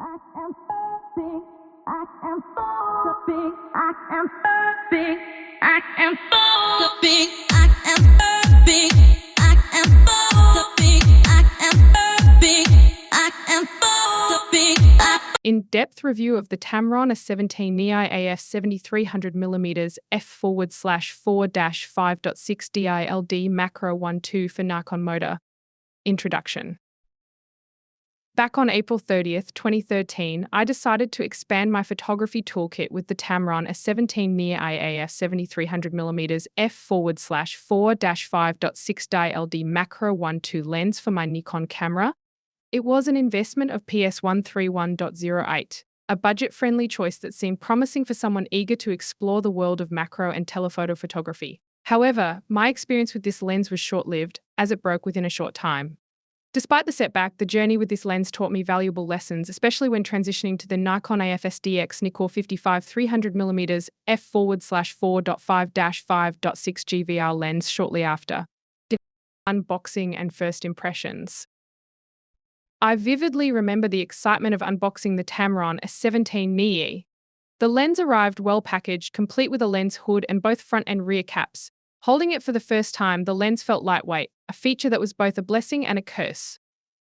I am big. I am so big. I am so big. I am so big. I am big. I am so big. I am big. I am so big. In-depth review of the Tamron A17NII AF 7300mm f/4-5.6 DILD macro 1.2 for Nikon Motor. Introduction. Back on April 30th, 2013, I decided to expand my photography toolkit with the Tamron A17NII AF 7300mm f/4-5.6 DILD macro 1.2 lens for my Nikon camera. It was an investment of PS 131.08, a budget-friendly choice that seemed promising for someone eager to explore the world of macro and telephoto photography. However, my experience with this lens was short-lived, as it broke within a short time. Despite the setback, the journey with this lens taught me valuable lessons, especially when transitioning to the Nikon AF-SDX Nikon 55 300mm f/4-5.6 GVR lens shortly after. Unboxing and first impressions. I vividly remember the excitement of unboxing the Tamron A17NII. The lens arrived well packaged, complete with a lens hood and both front and rear caps. Holding it for the first time, the lens felt lightweight, a feature that was both a blessing and a curse.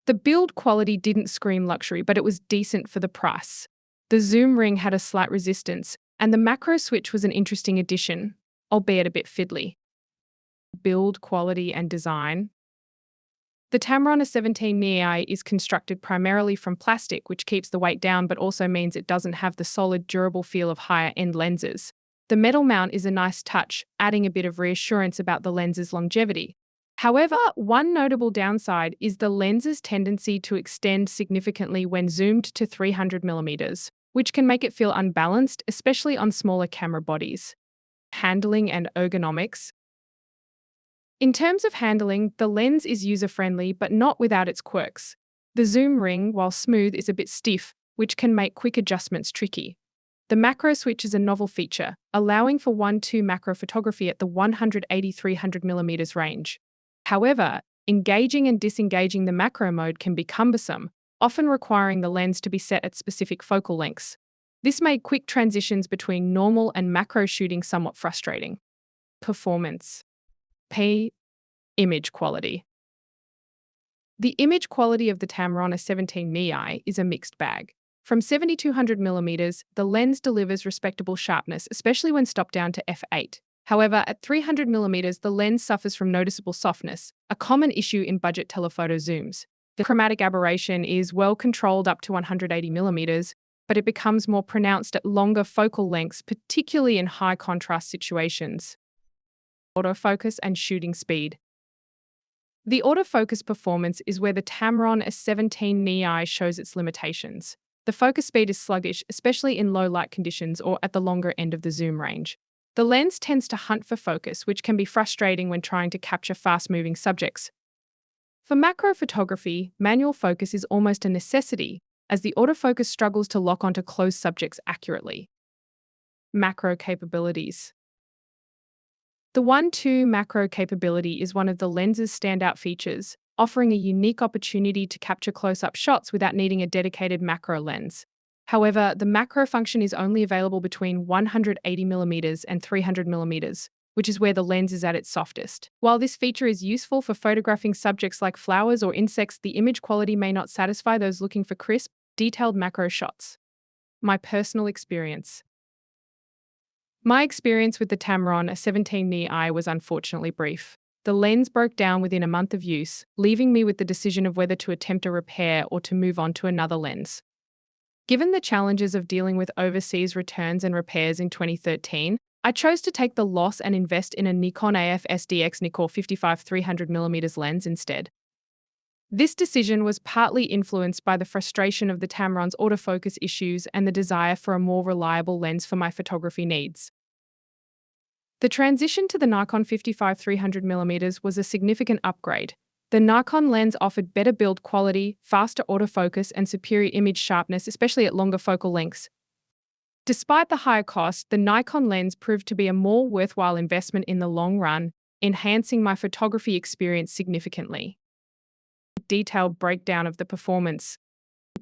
The build quality didn't scream luxury, but it was decent for the price. The zoom ring had a slight resistance, and the macro switch was an interesting addition, albeit a bit fiddly. Build quality and design. The Tamron A17NII is constructed primarily from plastic, which keeps the weight down but also means it doesn't have the solid, durable feel of higher-end lenses. The metal mount is a nice touch, adding a bit of reassurance about the lens's longevity. However, one notable downside is the lens's tendency to extend significantly when zoomed to 300mm, which can make it feel unbalanced, especially on smaller camera bodies. Handling and ergonomics. In terms of handling, the lens is user-friendly but not without its quirks. The zoom ring, while smooth, is a bit stiff, which can make quick adjustments tricky. The macro switch is a novel feature, allowing for 1.2 macro photography at the 180-300mm range. However, engaging and disengaging the macro mode can be cumbersome, often requiring the lens to be set at specific focal lengths. This made quick transitions between normal and macro shooting somewhat frustrating. Performance. Image quality. The image quality of the Tamron A17NII is a mixed bag. From 7200mm, the lens delivers respectable sharpness, especially when stopped down to f8. However, at 300mm, the lens suffers from noticeable softness, a common issue in budget telephoto zooms. The chromatic aberration is well controlled up to 180mm, but it becomes more pronounced at longer focal lengths, particularly in high contrast situations. Autofocus and shooting speed. The autofocus performance is where the Tamron A17NII shows its limitations. The focus speed is sluggish, especially in low light conditions or at the longer end of the zoom range. The lens tends to hunt for focus, which can be frustrating when trying to capture fast-moving subjects. For macro photography, manual focus is almost a necessity, as the autofocus struggles to lock onto close subjects accurately. Macro capabilities. The 1.2 macro capability is one of the lens's standout features, offering a unique opportunity to capture close-up shots without needing a dedicated macro lens. However, the macro function is only available between 180mm and 300mm, which is where the lens is at its softest. While this feature is useful for photographing subjects like flowers or insects, the image quality may not satisfy those looking for crisp, detailed macro shots. My personal experience. My experience with the Tamron A17NII was unfortunately brief. The lens broke down within a month of use, leaving me with the decision of whether to attempt a repair or to move on to another lens. Given the challenges of dealing with overseas returns and repairs in 2013, I chose to take the loss and invest in a Nikon AF-SDX Nikon 55 300mm lens instead. This decision was partly influenced by the frustration of the Tamron's autofocus issues and the desire for a more reliable lens for my photography needs. The transition to the Nikon 55 300mm was a significant upgrade. The Nikon lens offered better build quality, faster autofocus, and superior image sharpness, especially at longer focal lengths. Despite the higher cost, the Nikon lens proved to be a more worthwhile investment in the long run, enhancing my photography experience significantly. Detailed breakdown of the performance.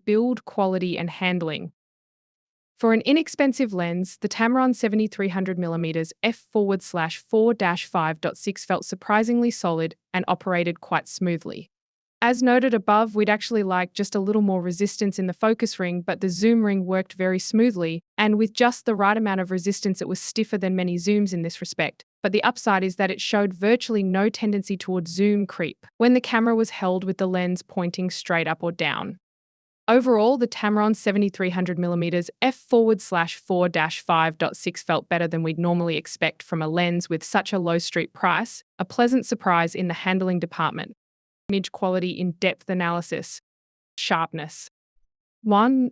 build quality and handling. For an inexpensive lens, the Tamron 7300mm f/4-5.6 felt surprisingly solid and operated quite smoothly. As noted above, we'd actually like just a little more resistance in the focus ring, but the zoom ring worked very smoothly, and with just the right amount of resistance, it was stiffer than many zooms in this respect. But the upside is that it showed virtually no tendency towards zoom creep when the camera was held with the lens pointing straight up or down. Overall, the Tamron 7300mm f/4-5.6 felt better than we'd normally expect from a lens with such a low street price, a pleasant surprise in the handling department. Image quality in-depth analysis. Sharpness. 1.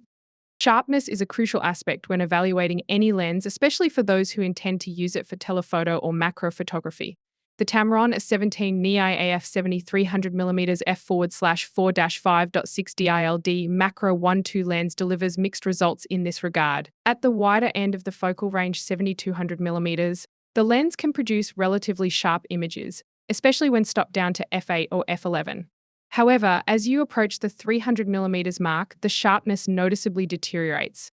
Sharpness is a crucial aspect when evaluating any lens, especially for those who intend to use it for telephoto or macro photography. The Tamron A17NII AF 7300mm f/4-5.6 DILD macro 1.2 lens delivers mixed results in this regard. At the wider end of the focal range 7200mm, the lens can produce relatively sharp images, especially when stopped down to f8 or f11. However, as you approach the 300mm mark, the sharpness noticeably deteriorates.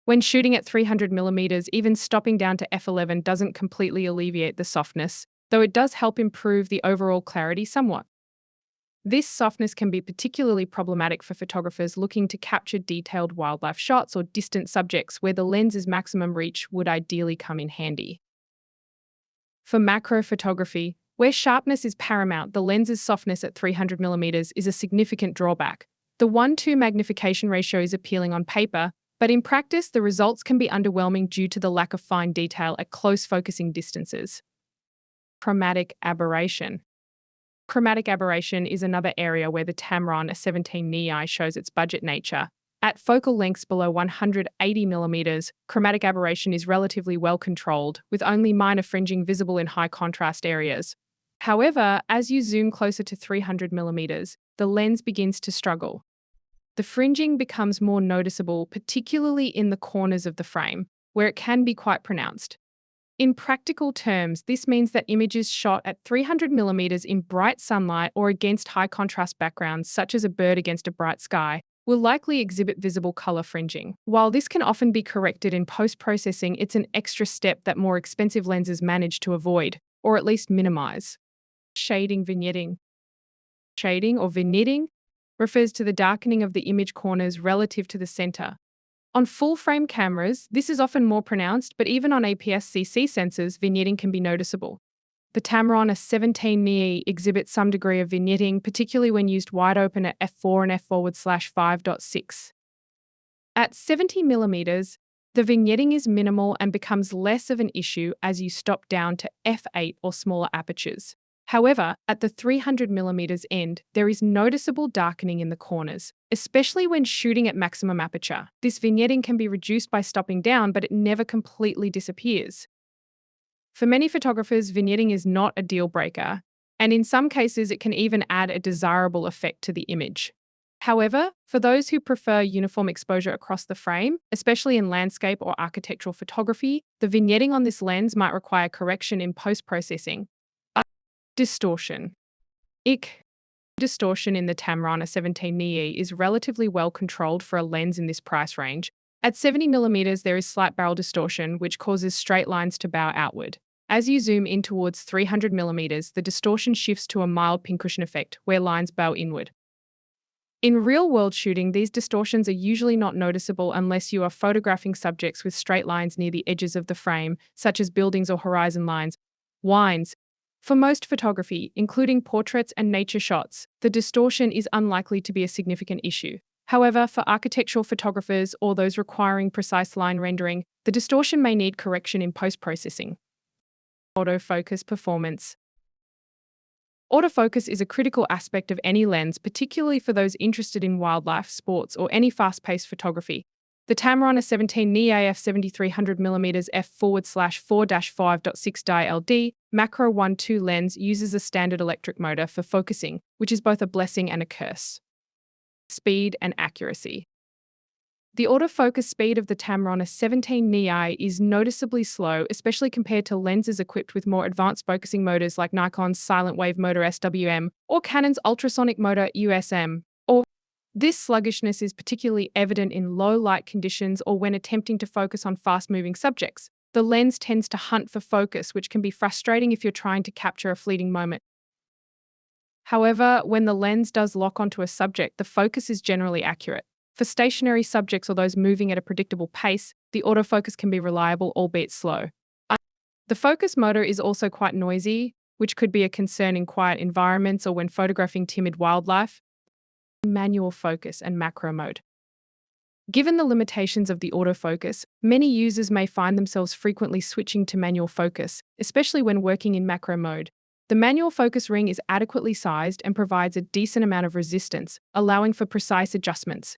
When shooting at 300mm, even stopping down to f11 doesn't completely alleviate the softness, though it does help improve the overall clarity somewhat. This softness can be particularly problematic for photographers looking to capture detailed wildlife shots or distant subjects where the lens's maximum reach would ideally come in handy. For macro photography, where sharpness is paramount, the lens's softness at 300mm is a significant drawback. The 1:2 magnification ratio is appealing on paper, but in practice, the results can be underwhelming due to the lack of fine detail at close focusing distances. Chromatic aberration. Chromatic aberration is another area where the Tamron A17NII shows its budget nature. At focal lengths below 180mm, chromatic aberration is relatively well controlled, with only minor fringing visible in high contrast areas. However, as you zoom closer to 300mm, the lens begins to struggle. The fringing becomes more noticeable, particularly in the corners of the frame, where it can be quite pronounced. In practical terms, this means that images shot at 300mm in bright sunlight or against high contrast backgrounds, such as a bird against a bright sky, will likely exhibit visible color fringing. While this can often be corrected in post-processing, it's an extra step that more expensive lenses manage to avoid, or at least minimize. Shading vignetting. Shading or vignetting refers to the darkening of the image corners relative to the center. On full-frame cameras, this is often more pronounced, but even on APS-CC sensors, vignetting can be noticeable. The Tamron A17NII exhibits some degree of vignetting, particularly when used wide open at f4 and f/5.6. At 70mm, the vignetting is minimal and becomes less of an issue as you stop down to f8 or smaller apertures. However, at the 300mm end, there is noticeable darkening in the corners, especially when shooting at maximum aperture. This vignetting can be reduced by stopping down, but it never completely disappears. For many photographers, vignetting is not a deal breaker, and in some cases it can even add a desirable effect to the image. However, for those who prefer uniform exposure across the frame, especially in landscape or architectural photography, the vignetting on this lens might require correction in post-processing. Distortion. Distortion in the Tamron A17NII is relatively well controlled for a lens in this price range. At 70mm, there is slight barrel distortion, which causes straight lines to bow outward. As you zoom in towards 300mm, the distortion shifts to a mild pincushion effect, where lines bow inward. In real-world shooting, these distortions are usually not noticeable unless you are photographing subjects with straight lines near the edges of the frame, such as buildings or horizon lines. Wines. For most photography, including portraits and nature shots, the distortion is unlikely to be a significant issue. However, for architectural photographers or those requiring precise line rendering, the distortion may need correction in post-processing. Autofocus performance. Autofocus is a critical aspect of any lens, particularly for those interested in wildlife, sports, or any fast-paced photography. The Tamron A17NII AF 7300mm f/4-5.6 DILD macro 1.2 lens uses a standard electric motor for focusing, which is both a blessing and a curse. Speed and accuracy. The autofocus speed of the Tamron A17NII is noticeably slow, especially compared to lenses equipped with more advanced focusing motors like Nikon's silent wave motor SWM or Canon's ultrasonic motor USM. This sluggishness is particularly evident in low light conditions or when attempting to focus on fast-moving subjects. The lens tends to hunt for focus, which can be frustrating if you're trying to capture a fleeting moment. However, when the lens does lock onto a subject, the focus is generally accurate. For stationary subjects or those moving at a predictable pace, the autofocus can be reliable, albeit slow. The focus motor is also quite noisy, which could be a concern in quiet environments or when photographing timid wildlife. Manual focus and macro mode. Given the limitations of the autofocus, many users may find themselves frequently switching to manual focus, especially when working in macro mode. The manual focus ring is adequately sized and provides a decent amount of resistance, allowing for precise adjustments.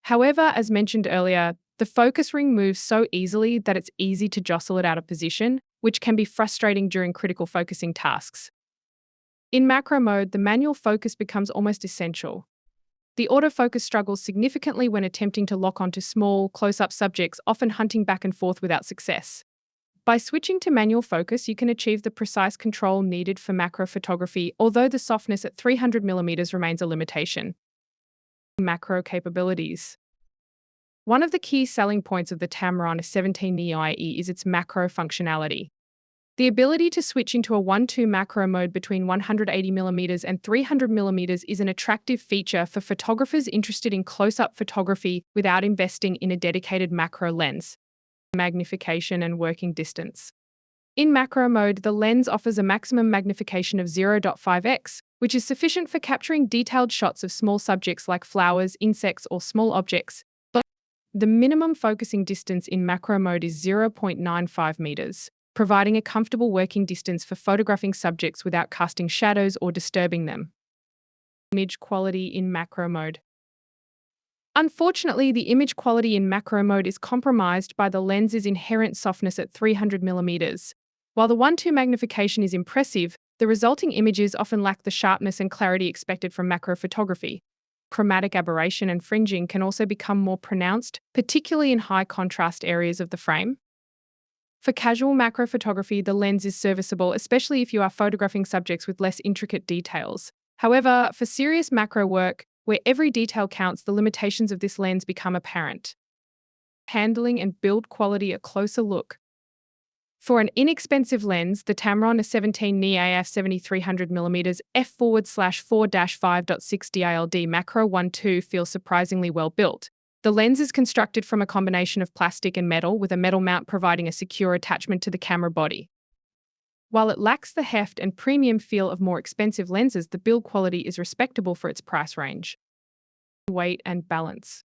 However, as mentioned earlier, the focus ring moves so easily that it's easy to jostle it out of position, which can be frustrating during critical focusing tasks. In macro mode, the manual focus becomes almost essential. The autofocus struggles significantly when attempting to lock onto small, close-up subjects, often hunting back and forth without success. By switching to manual focus, you can achieve the precise control needed for macro photography, although the softness at 300mm remains a limitation. Macro capabilities. One of the key selling points of the Tamron A17NII is its macro functionality. The ability to switch into a 1:2 macro mode between 180mm and 300mm is an attractive feature for photographers interested in close-up photography without investing in a dedicated macro lens. Magnification and working distance. In macro mode, the lens offers a maximum magnification of 0.5x, which is sufficient for capturing detailed shots of small subjects like flowers, insects, or small objects. The minimum focusing distance in macro mode is 0.95 meters, providing a comfortable working distance for photographing subjects without casting shadows or disturbing them. Image quality in macro mode. Unfortunately, the image quality in macro mode is compromised by the lens's inherent softness at 300mm. While the 1:2 magnification is impressive, the resulting images often lack the sharpness and clarity expected from macro photography. Chromatic aberration and fringing can also become more pronounced, particularly in high contrast areas of the frame. For casual macro photography, the lens is serviceable, especially if you are photographing subjects with less intricate details. However, for serious macro work, where every detail counts, the limitations of this lens become apparent. Handling and build quality. A closer look. For an inexpensive lens, the Tamron A17NII AF 7300mm f/4-5.6 DILD macro 1:2 feels surprisingly well built. The lens is constructed from a combination of plastic and metal, with a metal mount providing a secure attachment to the camera body. While it lacks the heft and premium feel of more expensive lenses, the build quality is respectable for its price range. Weight and balance.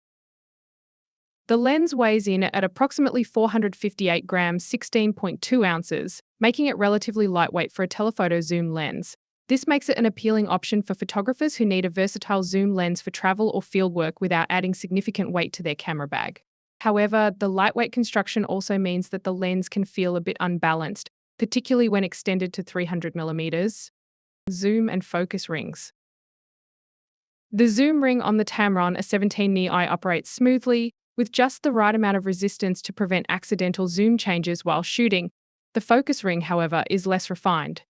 The lens weighs in at approximately 458 grams, 16.2 ounces, making it relatively lightweight for a telephoto zoom lens. This makes it an appealing option for photographers who need a versatile zoom lens for travel or fieldwork without adding significant weight to their camera bag. However, the lightweight construction also means that the lens can feel a bit unbalanced, particularly when extended to 300mm. Zoom and focus rings. The zoom ring on the Tamron A17NII operates smoothly, with just the right amount of resistance to prevent accidental zoom changes while shooting. The focus ring, however, is less refined.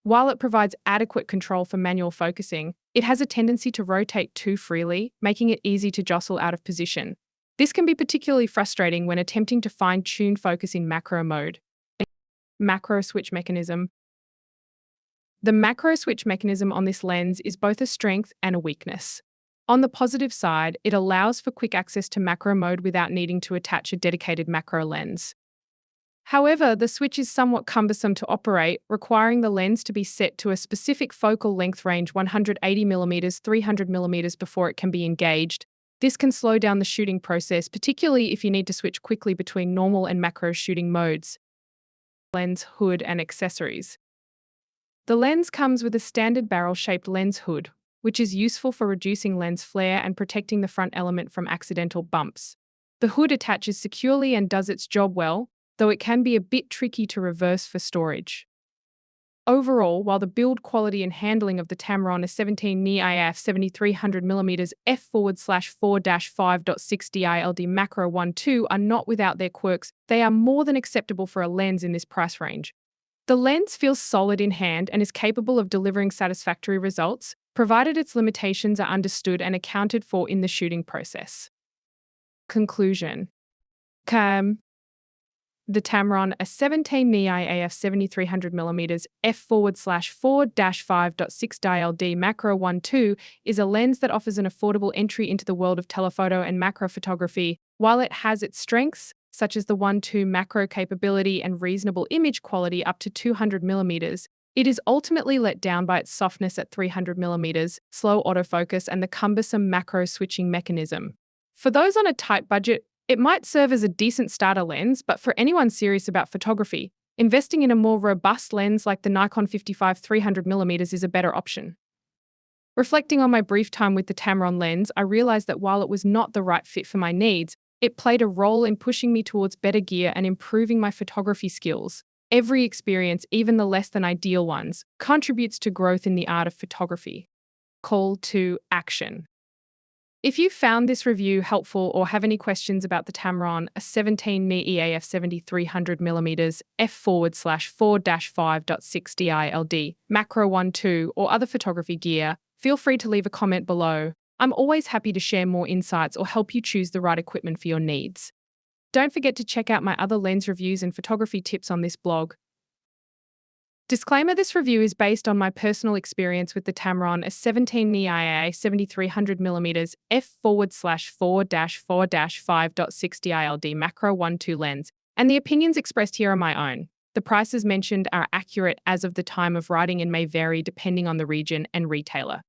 While it provides adequate control for manual focusing, it has a tendency to rotate too freely, making it easy to jostle out of position. This can be particularly frustrating when attempting to fine-tune focus in macro mode. Macro switch mechanism. The macro switch mechanism on this lens is both a strength and a weakness. On the positive side, it allows for quick access to macro mode without needing to attach a dedicated macro lens. However, the switch is somewhat cumbersome to operate, requiring the lens to be set to a specific focal length range 180mm, 300mm before it can be engaged. This can slow down the shooting process, particularly if you need to switch quickly between normal and macro shooting modes. Lens hood and accessories. The lens comes with a standard barrel-shaped lens hood, which is useful for reducing lens flare and protecting the front element from accidental bumps. The hood attaches securely and does its job well, though it can be a bit tricky to reverse for storage. Overall, while the build quality and handling of the Tamron A17NII AF 7300mm f/4-5.6 DILD macro 1:2 are not without their quirks, they are more than acceptable for a lens in this price range. The lens feels solid in hand and is capable of delivering satisfactory results, provided its limitations are understood and accounted for in the shooting process. Conclusion. The Tamron A17NII AF 7300mm f/4/5.6 macro 1.2 is a lens that offers an affordable entry into the world of telephoto and macro photography. While it has its strengths, such as the 1.2 macro capability and reasonable image quality up to 200mm, it is ultimately let down by its softness at 300mm, slow autofocus, and the cumbersome macro switching mechanism. For those on a tight budget, it might serve as a decent starter lens, but for anyone serious about photography, investing in a more robust lens like the Nikon 55 300mm is a better option. Reflecting on my brief time with the Tamron lens, I realized that while it was not the right fit for my needs, it played a role in pushing me towards better gear and improving my photography skills. Every experience, even the less than ideal ones, contributes to growth in the art of photography. Call to action. If you found this review helpful or have any questions about the Tamron A17NII AF 7300mm f/4/5.6 DILD, macro 1.2 or other photography gear, feel free to leave a comment below. I'm always happy to share more insights or help you choose the right equipment for your needs. Don't forget to check out my other lens reviews and photography tips on this blog. Disclaimer: this review is based on my personal experience with the Tamron A17NII AF 7300mm f/4/5.6 DILD macro 1.2 lens, and the opinions expressed here are my own. The prices mentioned are accurate as of the time of writing and may vary depending on the region and retailer.